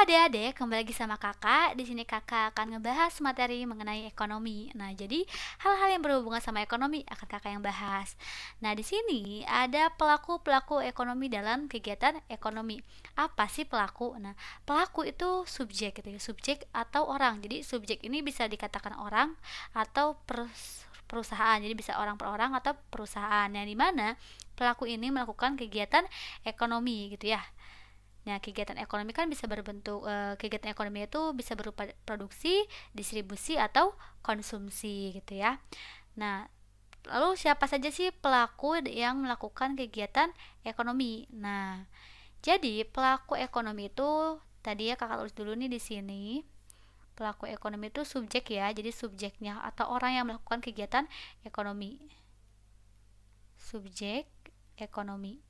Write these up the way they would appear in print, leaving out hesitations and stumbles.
Adik-adik, kembali lagi sama Kakak. Di sini Kakak akan ngebahas materi mengenai ekonomi. Nah, jadi hal-hal yang berhubungan sama ekonomi akan Kakak yang bahas. Nah, di sini ada pelaku-pelaku ekonomi dalam kegiatan ekonomi. Apa sih pelaku? Nah, pelaku itu subjek gitu ya, subjek atau orang. Jadi subjek ini bisa dikatakan orang atau perusahaan. Jadi bisa orang per orang atau perusahaan. Yang dimana pelaku ini melakukan kegiatan ekonomi gitu ya. Nah, kegiatan ekonomi kan bisa berbentuk kegiatan ekonomi itu bisa berupa produksi, distribusi atau konsumsi gitu ya. Nah, lalu siapa saja sih pelaku yang melakukan kegiatan ekonomi? Nah, jadi pelaku ekonomi itu tadi ya Kakak tulis dulu nih di sini. Pelaku ekonomi itu subjek ya, jadi subjeknya atau orang yang melakukan kegiatan ekonomi. Subjek ekonomi.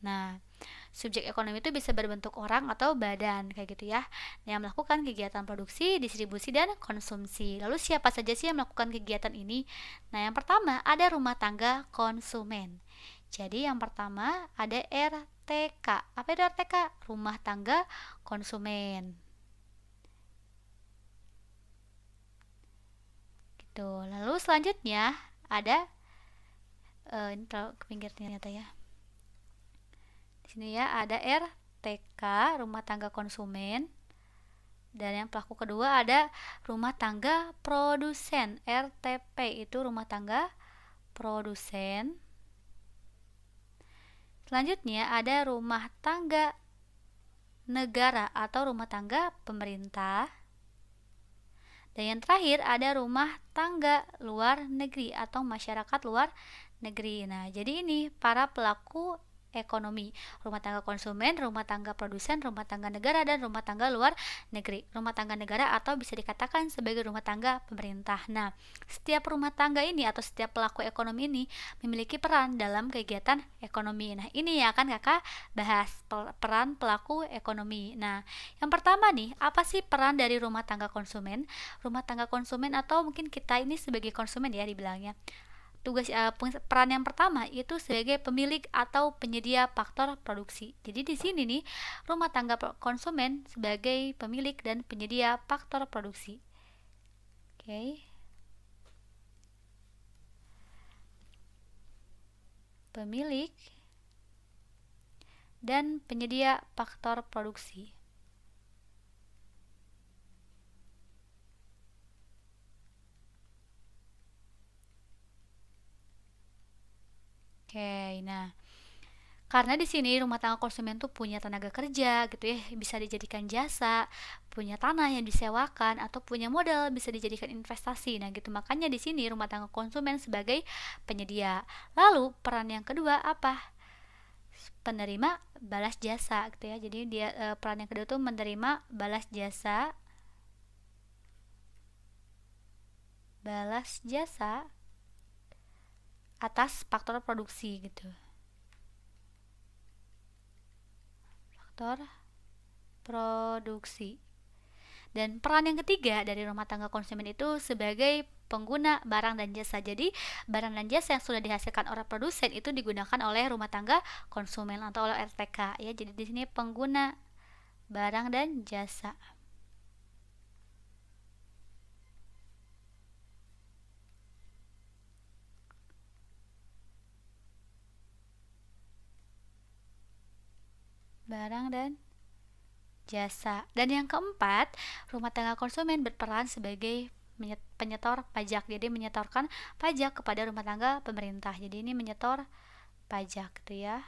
Nah, subjek ekonomi itu bisa berbentuk orang atau badan kayak gitu ya, yang melakukan kegiatan produksi, distribusi, dan konsumsi. Lalu siapa saja sih yang melakukan kegiatan ini? Nah, yang pertama ada rumah tangga konsumen. Jadi yang pertama ada RTK. Apa itu RTK? Rumah tangga konsumen. Gitu. Lalu selanjutnya ada ini terlalu ke pinggir ternyata ya. Di sini ya ada RTK, rumah tangga konsumen. Dan yang pelaku kedua ada rumah tangga produsen. RTP itu rumah tangga produsen. Selanjutnya ada rumah tangga negara atau rumah tangga pemerintah. Dan yang terakhir ada rumah tangga luar negeri atau masyarakat luar negeri. Nah, jadi ini para pelaku ekonomi: rumah tangga konsumen, rumah tangga produsen, rumah tangga negara, dan rumah tangga luar negeri. Rumah tangga negara atau bisa dikatakan sebagai rumah tangga pemerintah. Nah, setiap rumah tangga ini atau setiap pelaku ekonomi ini memiliki peran dalam kegiatan ekonomi. Nah, ini yang akan Kakak bahas, peran pelaku ekonomi. Nah, yang pertama nih, apa sih peran dari rumah tangga konsumen? Rumah tangga konsumen atau mungkin kita ini sebagai konsumen ya dibilangnya. Peran yang pertama itu sebagai pemilik atau penyedia faktor produksi. Jadi di sini nih rumah tangga konsumen sebagai pemilik dan penyedia faktor produksi. Oke. Pemilik dan penyedia faktor produksi. Oke, nah karena di sini rumah tangga konsumen tuh punya tenaga kerja gitu ya, bisa dijadikan jasa, punya tanah yang disewakan atau punya modal bisa dijadikan investasi. Nah, gitu makanya di sini rumah tangga konsumen sebagai penyedia. Lalu peran yang kedua apa? Penerima balas jasa gitu ya. Jadi dia peran yang kedua tuh menerima balas jasa. Balas jasa atas faktor produksi gitu. Faktor produksi. Dan peran yang ketiga dari rumah tangga konsumen itu sebagai pengguna barang dan jasa. Jadi barang dan jasa yang sudah dihasilkan oleh produsen itu digunakan oleh rumah tangga konsumen atau oleh RTK ya. Jadi di sini pengguna barang dan jasa. Barang dan jasa. Dan yang keempat, rumah tangga konsumen berperan sebagai penyetor pajak. Jadi menyetorkan pajak kepada rumah tangga pemerintah. Jadi ini menyetor pajak gitu ya.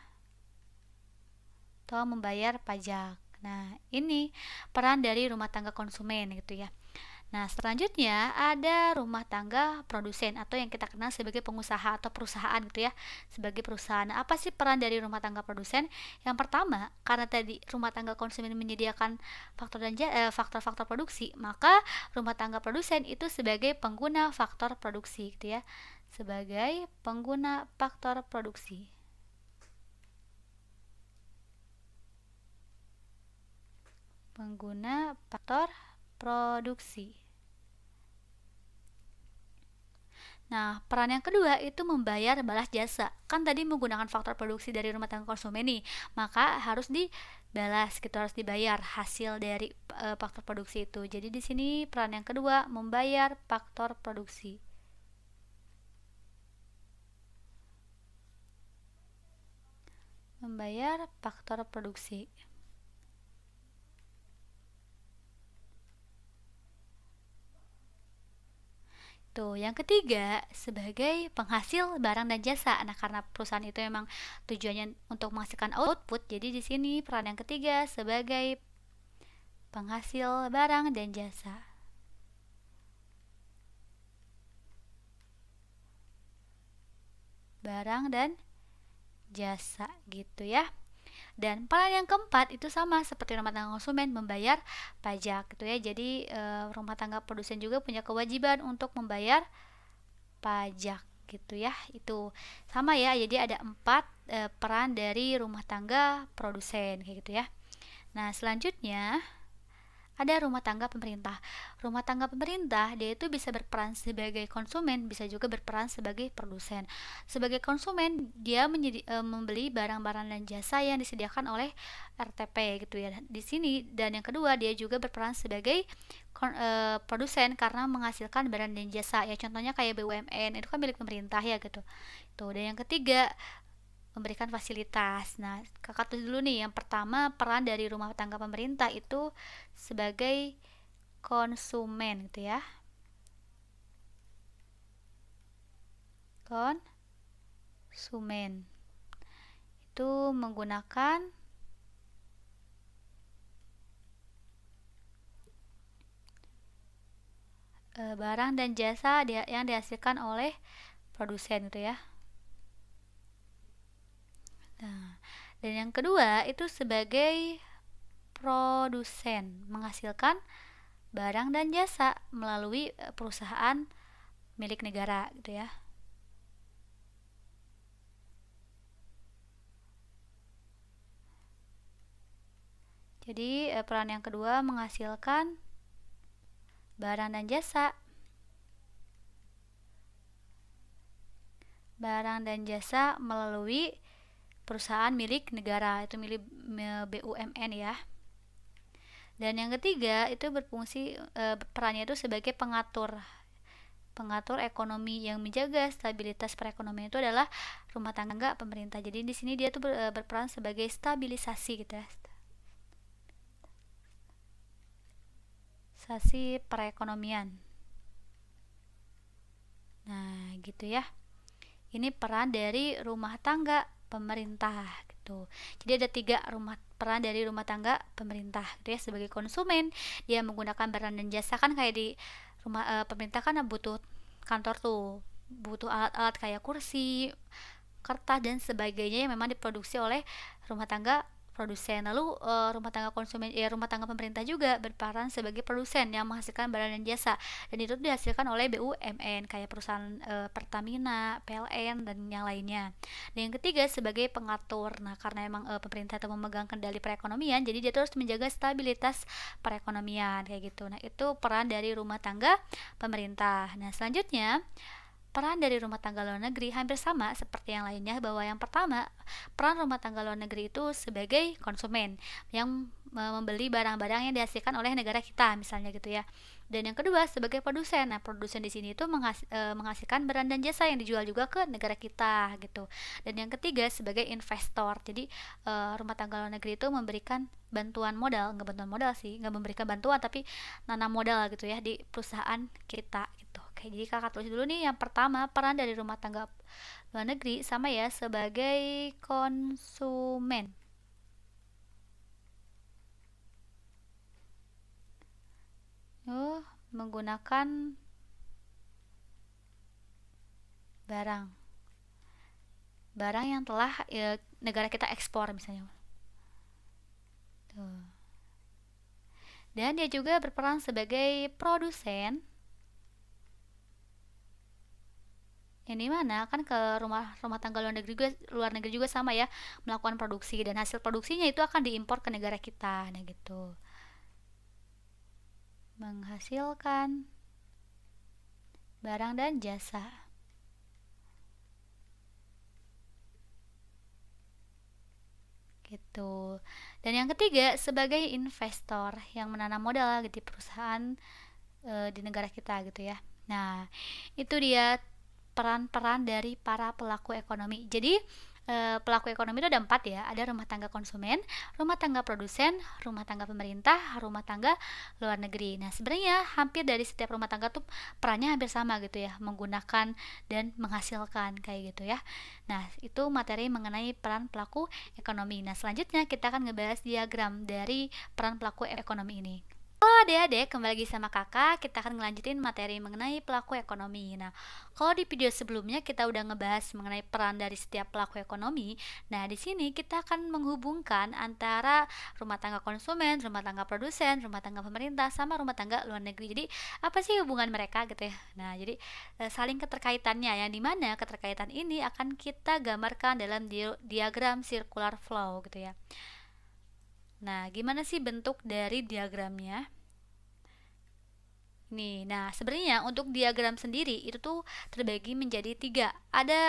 Atau membayar pajak. Nah, ini peran dari rumah tangga konsumen gitu ya. Nah, selanjutnya ada rumah tangga produsen atau yang kita kenal sebagai pengusaha atau perusahaan gitu ya. Sebagai perusahaan. Nah, apa sih peran dari rumah tangga produsen? Yang pertama, karena tadi rumah tangga konsumen menyediakan faktor-faktor produksi, maka rumah tangga produsen itu sebagai pengguna faktor produksi gitu ya. Sebagai pengguna faktor produksi. Pengguna faktor produksi. Nah, peran yang kedua itu membayar balas jasa. Kan tadi menggunakan faktor produksi dari rumah tangga konsumen nih, maka harus dibalas gitu, harus dibayar hasil dari faktor produksi itu. Jadi di sini peran yang kedua membayar faktor produksi. Membayar faktor produksi. Tuh, yang ketiga sebagai penghasil barang dan jasa. Nah, karena perusahaan itu memang tujuannya untuk menghasilkan output, jadi di sini peran yang ketiga sebagai penghasil barang dan jasa. Barang dan jasa gitu ya. Dan peran yang keempat itu sama seperti rumah tangga konsumen, membayar pajak gitu ya. Jadi rumah tangga produsen juga punya kewajiban untuk membayar pajak gitu ya. Itu sama ya. Jadi ada 4 peran dari rumah tangga produsen kayak gitu ya. Nah, selanjutnya ada rumah tangga pemerintah. Rumah tangga pemerintah dia itu bisa berperan sebagai konsumen, bisa juga berperan sebagai produsen. Sebagai konsumen dia membeli barang-barang dan jasa yang disediakan oleh RTP gitu ya. Di sini dan yang kedua dia juga berperan sebagai produsen karena menghasilkan barang dan jasa. Ya contohnya kayak BUMN itu kan milik pemerintah ya gitu. Tuh, dan yang ketiga memberikan fasilitas. Nah, kakak tulis dulu nih. Yang pertama, peran dari rumah tangga pemerintah itu sebagai konsumen gitu ya. Konsumen. Itu menggunakan barang dan jasa yang dihasilkan oleh produsen gitu ya. Nah, dan yang kedua itu sebagai produsen, menghasilkan barang dan jasa melalui perusahaan milik negara gitu ya. Jadi peran yang kedua menghasilkan barang dan jasa. Barang dan jasa melalui perusahaan milik negara, itu milik BUMN ya. Dan yang ketiga itu berfungsi perannya itu sebagai pengatur ekonomi. Yang menjaga stabilitas perekonomian itu adalah rumah tangga pemerintah. Jadi di sini dia tuh berperan sebagai stabilisasi gitu ya. Stabilisasi perekonomian. Nah, gitu ya. Ini peran dari rumah tangga pemerintah gitu. Jadi ada 3 peran dari rumah tangga pemerintah gitu ya. Sebagai konsumen dia menggunakan barang dan jasa, kan kayak di rumah pemerintah kan butuh kantor tuh, butuh alat-alat kayak kursi, kertas dan sebagainya yang memang diproduksi oleh rumah tangga produsen. Lalu rumah tangga pemerintah juga berperan sebagai produsen yang menghasilkan barang dan jasa, dan itu dihasilkan oleh BUMN kayak perusahaan Pertamina, PLN dan yang lainnya. Dan yang ketiga sebagai pengatur. Nah, karena emang pemerintah itu memegang kendali perekonomian, jadi dia terus menjaga stabilitas perekonomian kayak gitu. Nah, itu peran dari rumah tangga pemerintah. Nah, selanjutnya peran dari rumah tangga luar negeri hampir sama seperti yang lainnya, bahwa yang pertama, peran rumah tangga luar negeri itu sebagai konsumen yang membeli barang-barang yang dihasilkan oleh negara kita misalnya gitu ya. Dan yang kedua sebagai produsen. Nah, produsen di sini itu menghasilkan barang dan jasa yang dijual juga ke negara kita gitu. Dan yang ketiga sebagai investor. Jadi rumah tangga luar negeri itu memberikan bantuan modal, nggak bantuan modal sih, nggak memberikan bantuan tapi nanam modal gitu ya di perusahaan kita gitu. Oke, jadi kakak tulis dulu nih. Yang pertama, peran dari rumah tangga luar negeri sama ya, sebagai konsumen. Menggunakan barang yang telah negara kita ekspor misalnya. Tuh. Dan dia juga berperan sebagai produsen, yang dimana kan ke rumah tangga luar negeri juga sama ya, melakukan produksi dan hasil produksinya itu akan diimpor ke negara kita. Nah gitu, menghasilkan barang dan jasa. gitu. Dan yang ketiga, sebagai investor yang menanam modal gitu di perusahaan di negara kita gitu ya. Nah, itu dia peran-peran dari para pelaku ekonomi. Jadi pelaku ekonomi itu ada 4 ya, ada rumah tangga konsumen, rumah tangga produsen, rumah tangga pemerintah, rumah tangga luar negeri. Nah, sebenarnya hampir dari setiap rumah tangga tuh perannya hampir sama gitu ya, menggunakan dan menghasilkan kayak gitu ya. Nah, itu materi mengenai peran pelaku ekonomi. Nah, selanjutnya kita akan ngebahas diagram dari peran pelaku ekonomi ini. Halo adik-adik, kembali lagi sama kakak, kita akan ngelanjutin materi mengenai pelaku ekonomi. Nah, kalau di video sebelumnya kita udah ngebahas mengenai peran dari setiap pelaku ekonomi. Nah, di sini kita akan menghubungkan antara rumah tangga konsumen, rumah tangga produsen, rumah tangga pemerintah, sama rumah tangga luar negeri. Jadi, apa sih hubungan mereka gitu ya? Nah, jadi saling keterkaitannya, yang dimana keterkaitan ini akan kita gambarkan dalam diagram circular flow gitu ya. Nah, gimana sih bentuk dari diagramnya? Nih, nah sebenarnya untuk diagram sendiri itu tuh terbagi menjadi 3. Ada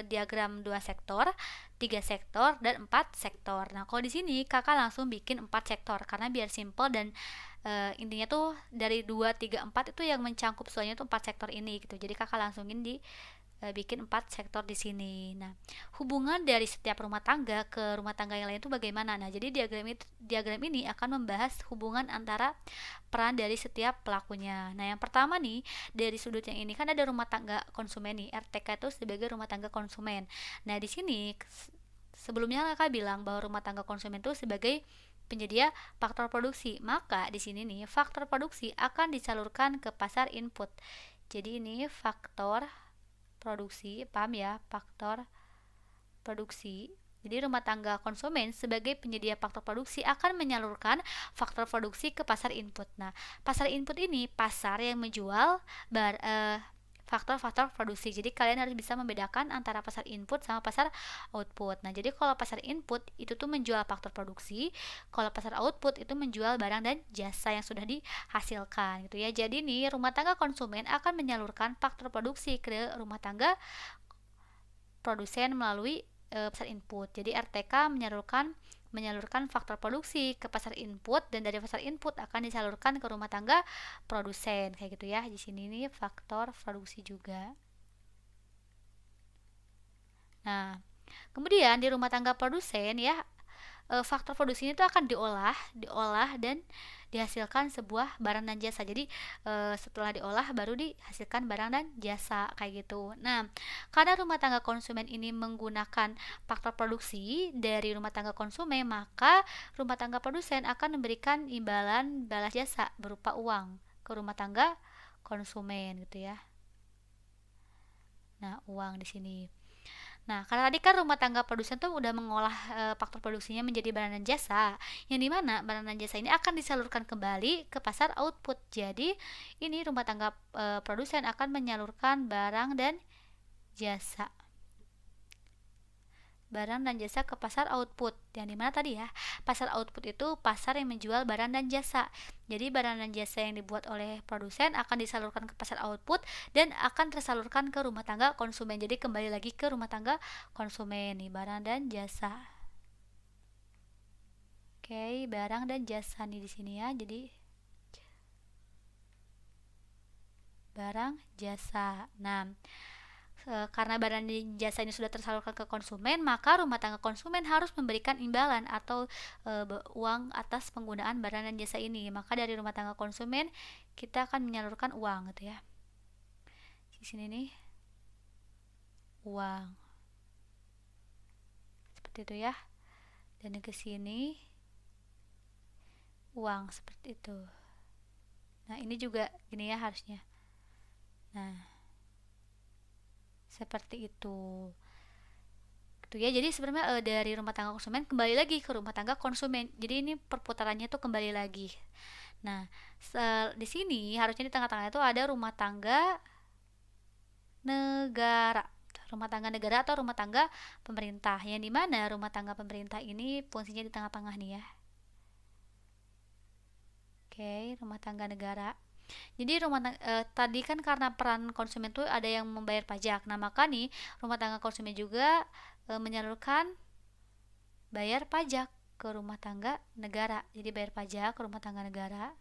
diagram 2 sektor, 3 sektor, dan 4 sektor. Nah, kalau di sini kakak langsung bikin 4 sektor karena biar simple dan intinya tuh dari 2, 3, 4 itu yang mencangkup semuanya tuh 4 sektor ini gitu. Jadi kakak langsungin di bikin 4 sektor di sini. Nah, hubungan dari setiap rumah tangga ke rumah tangga yang lain itu bagaimana? Nah, jadi diagram ini akan membahas hubungan antara peran dari setiap pelakunya. Nah, yang pertama nih, dari sudut yang ini kan ada rumah tangga konsumen nih. RTK itu sebagai rumah tangga konsumen. Nah, di sini sebelumnya kakak bilang bahwa rumah tangga konsumen itu sebagai penyedia faktor produksi. Maka di sini nih, faktor produksi akan disalurkan ke pasar input. Jadi ini faktor produksi, paham ya, faktor produksi. Jadi rumah tangga konsumen sebagai penyedia faktor produksi akan menyalurkan faktor produksi ke pasar input. Nah, pasar input ini pasar yang menjual faktor-faktor produksi. Jadi kalian harus bisa membedakan antara pasar input sama pasar output. Nah, jadi kalau pasar input itu tuh menjual faktor produksi, kalau pasar output itu menjual barang dan jasa yang sudah dihasilkan gitu ya. Jadi nih rumah tangga konsumen akan menyalurkan faktor produksi ke rumah tangga produsen melalui pasar input. Jadi RTK menyalurkan faktor produksi ke pasar input dan dari pasar input akan disalurkan ke rumah tangga produsen kayak gitu ya. Di sini nih faktor produksi juga. Nah, kemudian di rumah tangga produsen ya faktor produksi ini tuh akan diolah dan dihasilkan sebuah barang dan jasa. Jadi setelah diolah baru dihasilkan barang dan jasa kayak gitu. Nah, karena rumah tangga konsumen ini menggunakan faktor produksi dari rumah tangga konsumen, maka rumah tangga produsen akan memberikan imbalan balas jasa berupa uang ke rumah tangga konsumen gitu ya. Nah, uang di sini. Nah, karena tadi kan rumah tangga produsen tuh udah mengolah faktor produksinya menjadi barang dan jasa, yang dimana barang dan jasa ini akan disalurkan kembali ke pasar output. Jadi, ini rumah tangga produsen akan menyalurkan barang dan jasa ke pasar output. Yang dimana tadi ya, pasar output itu pasar yang menjual barang dan jasa. Jadi barang dan jasa yang dibuat oleh produsen akan disalurkan ke pasar output dan akan tersalurkan ke rumah tangga konsumen. Jadi kembali lagi ke rumah tangga konsumen nih, barang dan jasa. Oke, barang dan jasa nih di sini ya. Jadi barang jasa. Nah, karena barang dan jasa ini sudah tersalurkan ke konsumen, maka rumah tangga konsumen harus memberikan imbalan atau uang atas penggunaan barang dan jasa ini. Maka dari rumah tangga konsumen kita akan menyalurkan uang gitu ya. Di sini nih uang. Seperti itu ya. Dan ke sini uang seperti itu. Nah, ini juga gini ya harusnya. Nah, seperti itu gitu ya. Jadi sebenarnya dari rumah tangga konsumen kembali lagi ke rumah tangga konsumen. Jadi ini perputarannya tuh kembali lagi. Nah, di sini harusnya di tengah-tengah itu ada rumah tangga negara, rumah tangga negara atau rumah tangga pemerintah, yang dimana rumah tangga pemerintah ini fungsinya di tengah-tengah nih ya. Oke, rumah tangga negara. Jadi tadi kan karena peran konsumen tuh ada yang membayar pajak. Nah, maka nih rumah tangga konsumen juga menyalurkan bayar pajak ke rumah tangga negara. Jadi bayar pajak ke rumah tangga negara,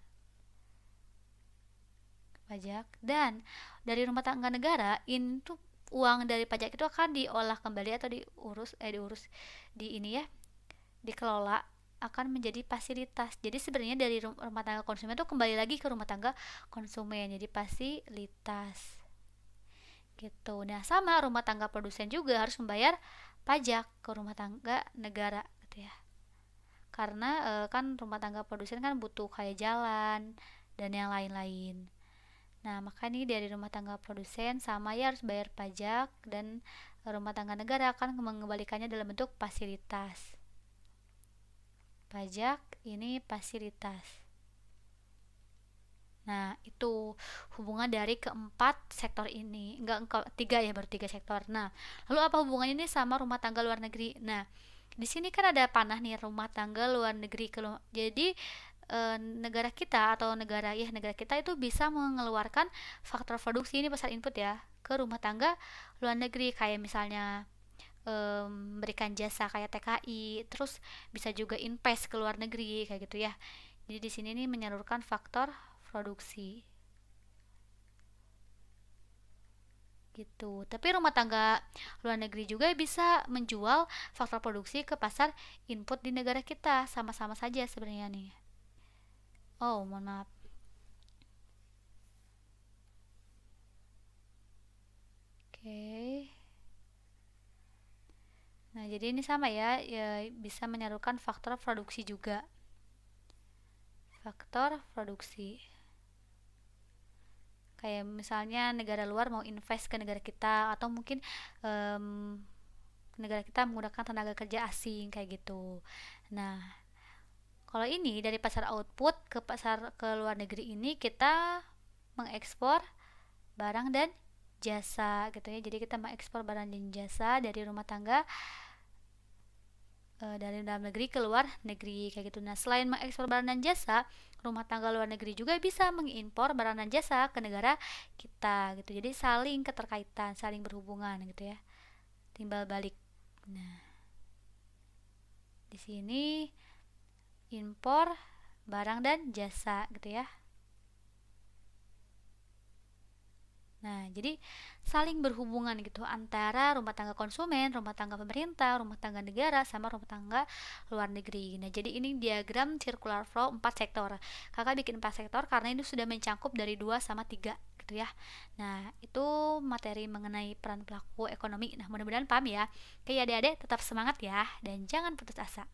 pajak, dan dari rumah tangga negara itu uang dari pajak itu akan diolah kembali atau diurus di ini ya, dikelola, akan menjadi fasilitas. Jadi sebenarnya dari rumah tangga konsumen itu kembali lagi ke rumah tangga konsumen, jadi fasilitas gitu. Nah, sama rumah tangga produsen juga harus membayar pajak ke rumah tangga negara gitu ya. Karena kan rumah tangga produsen kan butuh kayak jalan dan yang lain-lain. Nah, maka nih dari rumah tangga produsen sama ya harus bayar pajak, dan rumah tangga negara akan mengembalikannya dalam bentuk fasilitas. Pajak ini fasilitas. Nah, itu hubungan dari keempat sektor ini. Enggak, tiga ya, baru tiga sektor. Nah, lalu apa hubungannya ini sama rumah tangga luar negeri? Nah, di sini kan ada panah nih, rumah tangga luar negeri. Jadi negara kita atau negara kita itu bisa mengeluarkan faktor produksi ini pasar input ya ke rumah tangga luar negeri, kayak misalnya memberikan jasa kayak TKI, terus bisa juga invest ke luar negeri kayak gitu ya. Jadi di sini nih menyalurkan faktor produksi gitu. Tapi rumah tangga luar negeri juga bisa menjual faktor produksi ke pasar input di negara kita, sama-sama saja sebenarnya nih. Oh, mohon maaf. Oke. Nah, jadi ini sama ya, bisa menyerukan faktor produksi juga. Faktor produksi. Kayak misalnya negara luar mau invest ke negara kita, atau mungkin negara kita menggunakan tenaga kerja asing kayak gitu. Nah, kalau ini dari pasar output ke luar negeri ini kita mengekspor barang dan jasa gitu ya. Jadi kita mengekspor barang dan jasa dari rumah tangga dari dalam negeri ke luar negeri kayak gitu. Nah, selain mengekspor barang dan jasa, rumah tangga luar negeri juga bisa mengimpor barang dan jasa ke negara kita gitu. Jadi saling keterkaitan, saling berhubungan gitu ya. Timbal balik. Nah, di sini impor barang dan jasa gitu ya. Nah, jadi saling berhubungan gitu antara rumah tangga konsumen, rumah tangga pemerintah, rumah tangga negara, sama rumah tangga luar negeri. Nah, jadi ini diagram circular flow 4 sektor. Kakak bikin 4 sektor karena ini sudah mencakup dari 2 sama 3 gitu ya. Nah, itu materi mengenai peran pelaku ekonomi. Nah, mudah-mudahan paham ya. Oke, adik-adik tetap semangat ya dan jangan putus asa.